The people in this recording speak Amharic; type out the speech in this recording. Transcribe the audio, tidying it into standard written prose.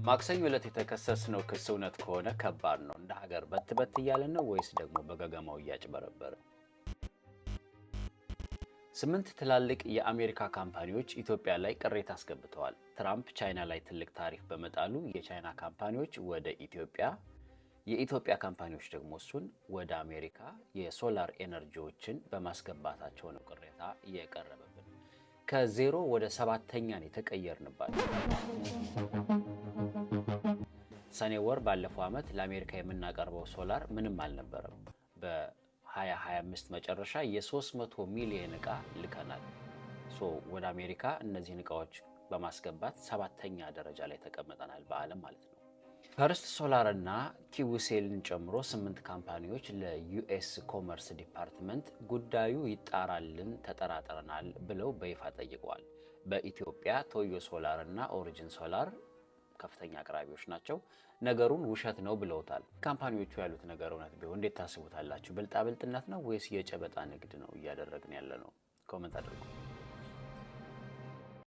ማክሰኞ ዕለት የተከሰስነው ክስ እውነት ከሆነ ከባድ ነው። እንደ ሀገር በትበት እያለን ነው ወይስ ደግሞ በገገማው እያጭበረበረ? 8 ትላልቅ የአሜሪካ ካምፓኒዎች ኢትዮጵያ ላይ ቅሬታ አስገብተዋል። ትራምፕ ቻይና ላይ ትልቅ ታሪፍ በመጣሉ የቻይና ካምፓኒዎች ወደ ኢትዮጵያ፣ የኢትዮጵያ ካምፓኒዎች ደግሞ እሱን ወደ አሜሪካ የሶላር ኤነርጂዎችን በማስገባታቸው ነው ቅሬታ የቀረበብን። ከዜሮ ወደ 7ኛን የተቀየርንባቸው። ሰኔ ወር ባለፈው ዓመት ለአሜሪካ የምናቀርበው ሶላር ምንም አልነበረም። በ2025 መጨረሻ የ300 ሚሊዮን ዕቃ ልከናል። ወደ አሜሪካ እነዚህን ዕቃዎች በማስገባት 7ኛ ደረጃ ላይ ተቀምጠናል በዓለም ማለት ነው። ፈርስት ሶላር እና ኪዊሴልን ጨምሮ 8 ካምፓኒዎች ለዩኤስ ኮመርስ ዲፓርትመንት ጉዳዩ ይጣራልን ተጠራጥረናል ብለው በይፋ ጠይቀዋል። በኢትዮጵያ ቶዮ ሶላር እና ኦሪጂን ሶላር ከፍተኛ አቅራቢዎች ናቸው። ነገሩን ውሸት ነው ብለውታል። ካምፓኒዎቹ ያሉት ነገር እውነት ቢሆን እንዴት ታስቡታላችሁ? ብልጣብልጥነት ነው ወይስ የጨበጣ ንግድ ነው እያደረግን ያለ ነው? ኮሜንት አድርጉ።